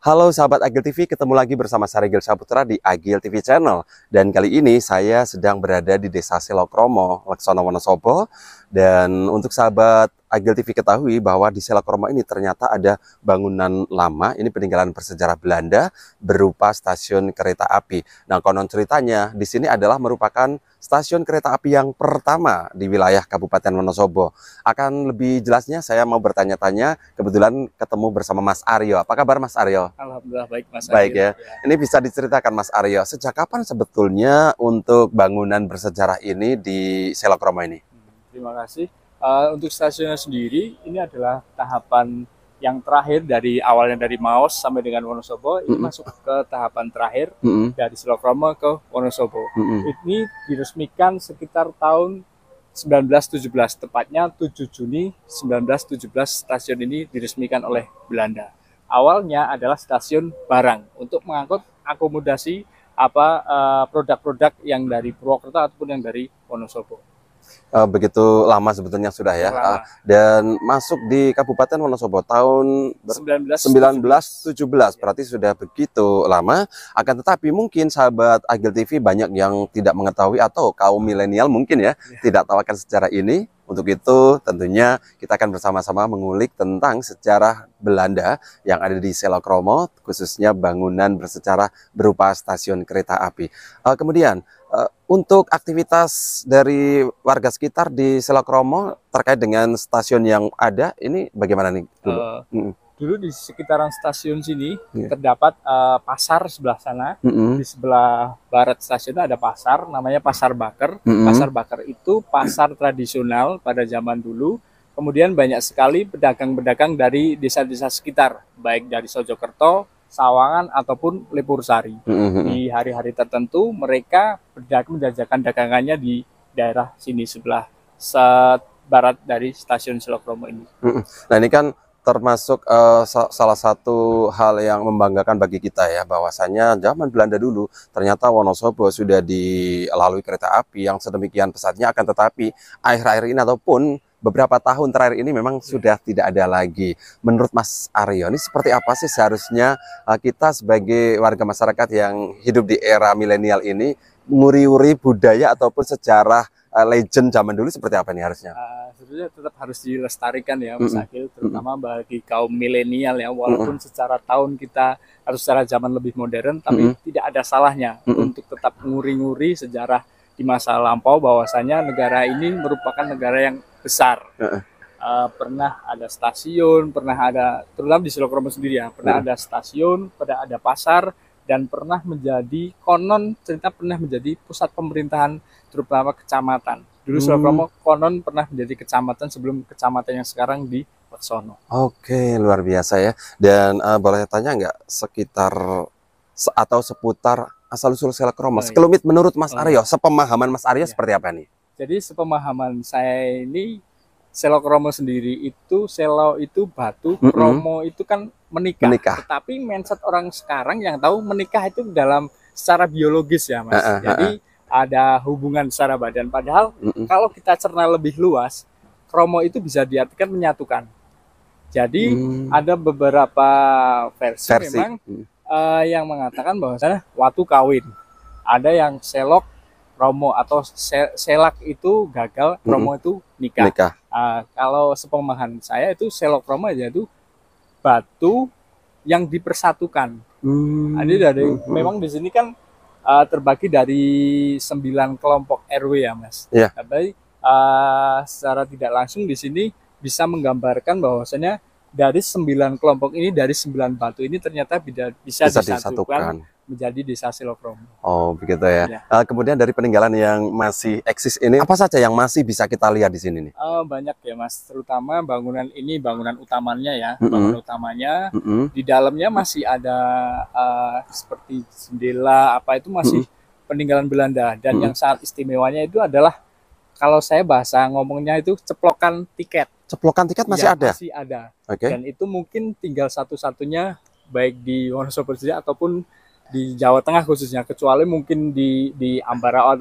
Halo sahabat Agil TV, ketemu lagi bersama saya Regil Saputra di Agil TV Channel. Dan kali ini saya sedang berada di Desa Selokromo, Laksono Wonosobo. Dan untuk sahabat Agil TV ketahui bahwa di Selokromo ini ternyata ada bangunan lama, ini peninggalan bersejarah Belanda berupa stasiun kereta api. Nah, konon ceritanya di sini adalah merupakan stasiun kereta api yang pertama di wilayah Kabupaten Wonosobo. Akan lebih jelasnya saya mau bertanya-tanya, kebetulan ketemu bersama Mas Aryo. Apa kabar Mas Aryo? Alhamdulillah baik Mas Baik Agil. ya. Ini bisa diceritakan Mas Aryo, sejak kapan sebetulnya untuk bangunan bersejarah ini di Selokromo ini? Terima kasih. Untuk stasiunnya sendiri, ini adalah tahapan yang terakhir dari awalnya dari Maos sampai dengan Wonosobo. Ini masuk ke tahapan terakhir dari Selokromo ke Wonosobo. Ini diresmikan sekitar tahun 1917, tepatnya 7 Juni 1917 stasiun ini diresmikan oleh Belanda. Awalnya adalah stasiun barang untuk mengangkut akomodasi produk-produk yang dari Purwokerto ataupun yang dari Wonosobo. Begitu lama sebetulnya sudah ya. Dan masuk di Kabupaten Wonosobo tahun 1917, berarti sudah begitu lama. Akan tetapi mungkin sahabat Agil TV banyak yang tidak mengetahui atau kaum milenial mungkin ya tidak tahu akan sejarah ini. Untuk itu tentunya kita akan bersama-sama mengulik tentang sejarah Belanda yang ada di Selokromo, khususnya bangunan bersejarah berupa stasiun kereta api. Kemudian untuk aktivitas dari warga sekitar di Selokromo terkait dengan stasiun yang ada, ini bagaimana nih dulu? Dulu di sekitaran stasiun sini terdapat pasar sebelah sana. Di sebelah barat stasiun ada pasar, namanya Pasar Bakar. Pasar Bakar itu pasar tradisional pada zaman dulu. Kemudian banyak sekali pedagang-pedagang dari desa-desa sekitar, baik dari Sojokerto, Sawangan, ataupun Lepursari. Di hari-hari tertentu mereka menjajakan dagangannya di daerah sini sebelah barat dari stasiun Selokromo ini. Nah ini kan termasuk salah satu hal yang membanggakan bagi kita ya, bahwasanya zaman Belanda dulu ternyata Wonosobo sudah dilalui kereta api yang sedemikian pesatnya, akan tetapi akhir-akhir ini ataupun beberapa tahun terakhir ini memang sudah tidak ada lagi. Menurut Mas Aryo, ini seperti apa sih seharusnya kita sebagai warga masyarakat yang hidup di era milenial ini nguri-nguri budaya ataupun sejarah legend zaman dulu seperti apa nih harusnya? Sebetulnya tetap harus dilestarikan ya Mas Akil, terutama bagi kaum milenial ya, walaupun secara tahun kita harus secara zaman lebih modern, tapi tidak ada salahnya untuk tetap nguri-nguri sejarah di masa lampau, bahwasanya negara ini merupakan negara yang besar. Pernah ada stasiun, pernah ada, terutama di Selokromo sendiri ya, pernah ada stasiun, pernah ada pasar, dan pernah menjadi, konon cerita pernah menjadi pusat pemerintahan terutama kecamatan. Dulu Selokromo konon pernah menjadi kecamatan sebelum kecamatan yang sekarang di Laksono. Oke, luar biasa ya. Dan boleh tanya nggak sekitar atau seputar asal-usul Selokromo? Sekelumit menurut Mas Aryo, sepemahaman Mas Aryo seperti apa nih? Jadi sepemahaman saya ini, Selokromo sendiri itu, selo itu batu, kromo itu kan menikah. Tetapi mindset orang sekarang yang tahu menikah itu dalam secara biologis ya Mas. Jadi ada hubungan secara badan. Padahal kalau kita cerna lebih luas, kromo itu bisa diartikan menyatukan. Jadi ada beberapa versi. Memang yang mengatakan bahwasanya waktu kawin. Ada yang selok kromo atau selak itu gagal, kromo itu nikah. Kalau sepemahaman saya itu selok kromo yaitu batu yang dipersatukan. Jadi dari memang di sini kan terbagi dari 9 kelompok RW ya Mas. Tapi secara tidak langsung di sini bisa menggambarkan bahwasanya dari 9 kelompok ini, dari 9 batu ini ternyata bisa disatukan menjadi desa Selokromo. Oh begitu ya. Kemudian dari peninggalan yang masih eksis ini, apa saja yang masih bisa kita lihat di sini nih? Banyak ya Mas, terutama bangunan ini bangunan utamanya ya, bangunan utamanya. Di dalamnya masih ada seperti jendela itu masih peninggalan Belanda. Dan yang sangat istimewanya itu adalah, kalau saya bahasa ngomongnya itu ceplokan tiket. Ceplokan tiket masih ada? Masih ada. Dan itu mungkin tinggal satu-satunya baik di Wonosobo ataupun di Jawa Tengah khususnya, kecuali mungkin di Ambarawa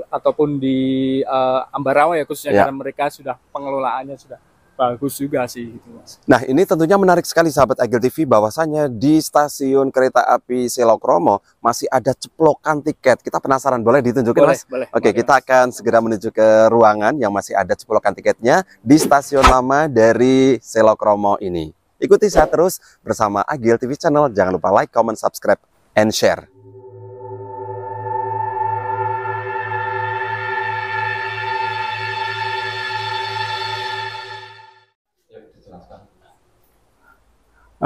ataupun di Ambarawa ya khususnya, karena mereka sudah pengelolaannya sudah bagus juga sih gitu, Mas. Nah, ini tentunya menarik sekali sahabat Agil TV, bahwasanya di stasiun kereta api Selokromo masih ada ceplokan tiket. Kita penasaran, boleh ditunjukkan, boleh, Mas? Boleh, Oke, kita akan segera menuju ke ruangan yang masih ada ceplokan tiketnya di stasiun lama dari Selokromo ini. Ikuti saya terus bersama Agil TV Channel. Jangan lupa like, comment, subscribe, and share.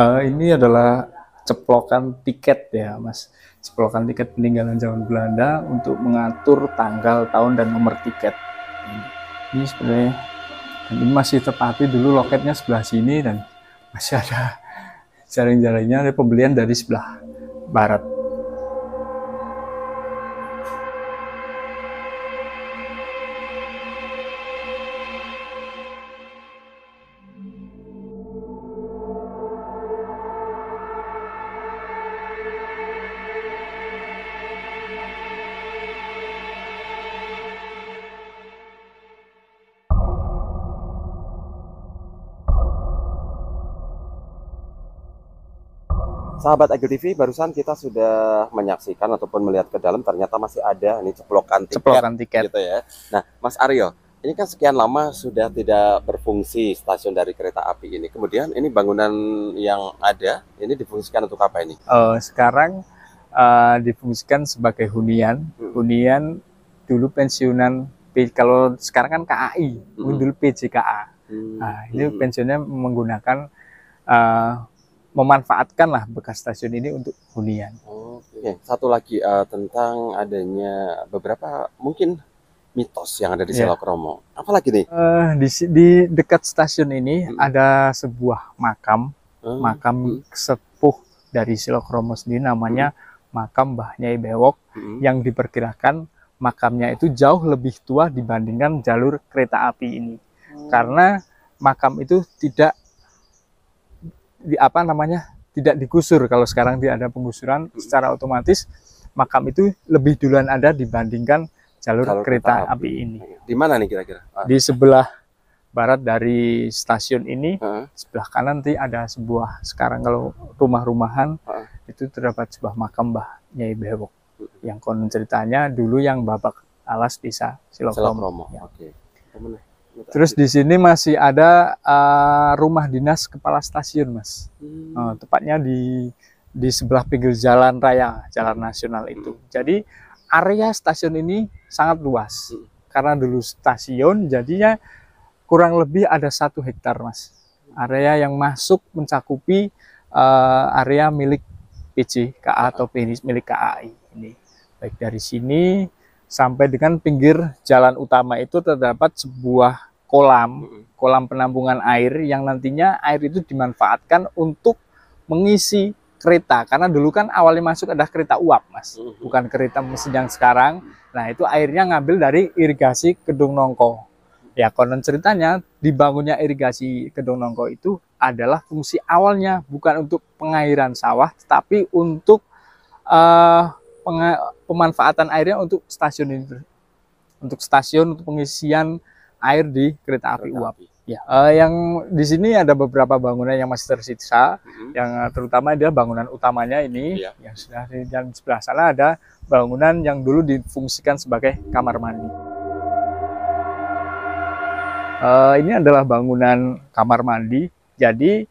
Ini adalah ceplokan tiket ya, Mas. Ceplokan tiket peninggalan zaman Belanda untuk mengatur tanggal, tahun, dan nomor tiket. Ini sebenarnya, dan ini masih tepati dulu loketnya sebelah sini, dan masih ada jaring-jaringnya, ada pembelian dari sebelah barat. Sahabat Agil TV, barusan kita sudah menyaksikan ataupun melihat ke dalam, ternyata masih ada nih ceplokan tiket gitu ya. Nah, Mas Aryo, ini kan sekian lama sudah tidak berfungsi stasiun dari kereta api ini. Kemudian ini bangunan yang ada ini difungsikan untuk apa ini? Sekarang difungsikan sebagai hunian. Hunian dulu pensiunan, kalau sekarang kan KAI, dulu PJKA. Nah, ini pensiunnya menggunakan memanfaatkanlah bekas stasiun ini untuk hunian. Oke. Satu lagi tentang adanya beberapa mungkin mitos yang ada di Selokromo. Apalagi nih? Di dekat stasiun ini ada sebuah makam, sepuh dari Selokromo sendiri, namanya makam Mbah Nyai Bewok, yang diperkirakan makamnya itu jauh lebih tua dibandingkan jalur kereta api ini, karena makam itu tidak tidak digusur. Kalau sekarang dia ada penggusuran, secara otomatis makam itu lebih duluan ada dibandingkan jalur kereta api ini. Di mana nih kira-kira? Di sebelah barat dari stasiun ini, sebelah kanan nanti ada sebuah, sekarang kalau rumah-rumahan itu terdapat sebuah makam Mbah Nyai Bewok, yang konon ceritanya dulu yang babak alas desa Selokromo. Oke. Terus di sini masih ada rumah dinas kepala stasiun, Mas. Tepatnya di sebelah pinggir jalan raya, jalan nasional itu. Jadi area stasiun ini sangat luas. Karena dulu stasiun, jadinya kurang lebih ada 1 hektar, Mas. Area yang masuk mencakupi area milik PJKA atau milik KAI ini. Baik dari sini sampai dengan pinggir jalan utama itu terdapat sebuah kolam penampungan air, yang nantinya air itu dimanfaatkan untuk mengisi kereta, karena dulu kan awalnya masuk ada kereta uap, Mas, bukan kereta mesin yang sekarang. Nah, itu airnya ngambil dari irigasi Kedung Nongko. Ya, konon ceritanya dibangunnya irigasi Kedung Nongko itu adalah fungsi awalnya bukan untuk pengairan sawah, tapi untuk pemanfaatan airnya untuk stasiun ini, untuk pengisian air di kereta api uap. Ya, yang di sini ada beberapa bangunan yang masih tersisa, yang terutama dia bangunan utamanya ini, yang sudah di jalan sebelah sana ada bangunan yang dulu difungsikan sebagai kamar mandi. Ini adalah bangunan kamar mandi. Jadi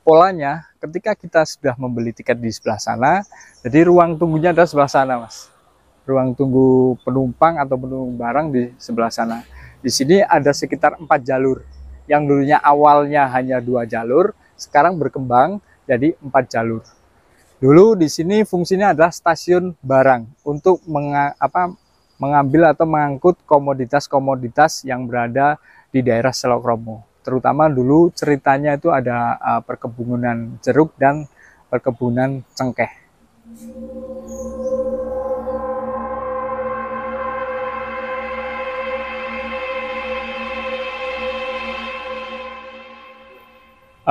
polanya ketika kita sudah membeli tiket di sebelah sana, jadi ruang tunggunya ada sebelah sana, Mas. Ruang tunggu penumpang atau penunggu barang di sebelah sana. Di sini ada sekitar 4 jalur. Yang dulunya awalnya hanya 2 jalur, sekarang berkembang jadi 4 jalur. Dulu di sini fungsinya adalah stasiun barang untuk mengambil atau mengangkut komoditas-komoditas yang berada di daerah Selokromo. Terutama dulu ceritanya itu ada perkebunan jeruk dan perkebunan cengkeh.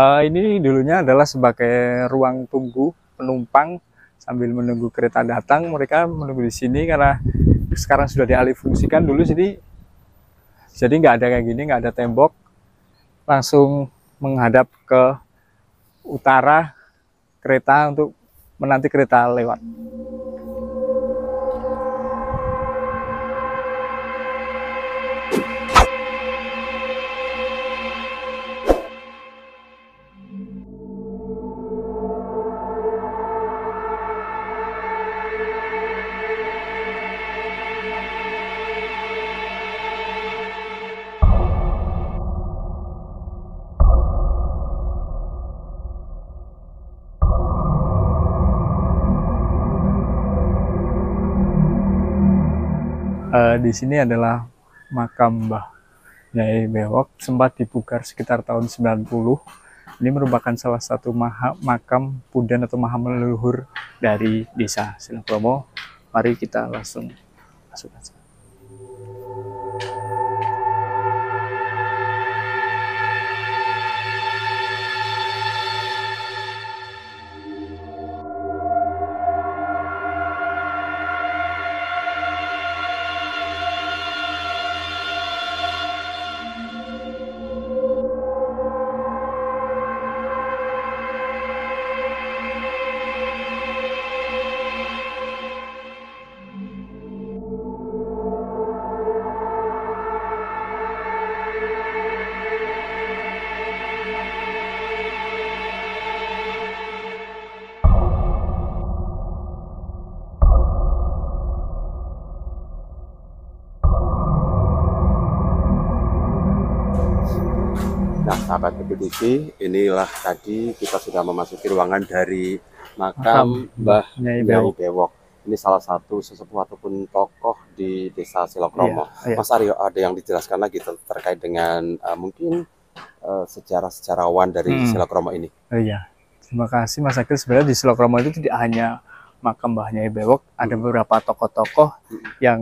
Ini dulunya adalah sebagai ruang tunggu penumpang sambil menunggu kereta datang. Mereka menunggu di sini karena sekarang sudah dialih fungsikan. Dulu sini jadi nggak ada kayak gini, nggak ada tembok. langsung menghadap ke utara kereta untuk menanti kereta lewat. Di sini adalah makam Mbah Nyai Bewok, sempat dipugar sekitar tahun 90. Ini merupakan salah satu makam pudan atau makam leluhur dari Desa Silokromo. Mari kita langsung masuk saja. Nah, sahabat TV, inilah tadi kita sudah memasuki ruangan dari makam Mbah Nyai Bewok. Ini salah satu sesepuh ataupun tokoh di Desa Silokromo. Mas Aryo, ada yang dijelaskan lagi terkait dengan mungkin sejarah-sejarawan dari Silokromo ini? Iya, terima kasih Mas Akil. Sebenarnya di Silokromo itu tidak hanya makam Mbah Nyai Bewok, ada beberapa tokoh-tokoh yang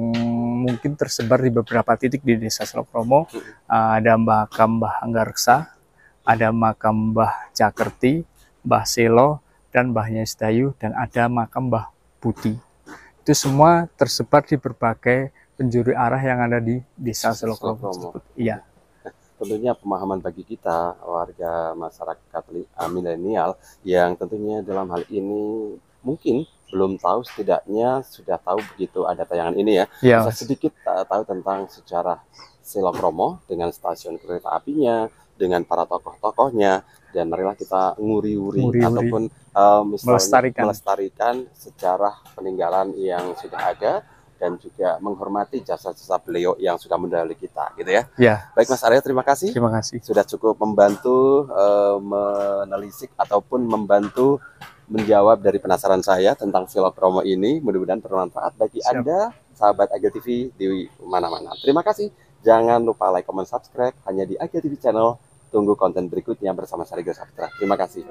mungkin tersebar di beberapa titik di Desa Silokromo. Ada makam Mbah Anggareksa, ada makam Mbah Cakerti, Mbah Selo, dan Mbah Nyai Sedayu, dan ada makam Mbah Buti. Itu semua tersebar di berbagai penjuru arah yang ada di Desa Silokromo. Iya. Tentunya pemahaman bagi kita warga masyarakat milenial yang tentunya dalam hal ini mungkin belum tahu, setidaknya sudah tahu begitu ada tayangan ini ya. Bisa sedikit tahu tentang sejarah Silokromo dengan stasiun kereta apinya, dengan para tokoh-tokohnya, dan marilah kita nguri-uri ataupun melestarikan sejarah peninggalan yang sudah ada dan juga menghormati jasa-jasa beliau yang sudah mendahului kita, gitu ya. Baik Mas Aryo, terima kasih. Terima kasih. Sudah cukup membantu menelisik ataupun membantu menjawab dari penasaran saya tentang Silokromo ini. Mudah-mudahan bermanfaat bagi Anda, sahabat Agil TV di mana-mana. Terima kasih. Jangan lupa like, comment, subscribe hanya di Agil TV channel. Tunggu konten berikutnya bersama saya Rigel Saputra. Terima kasih.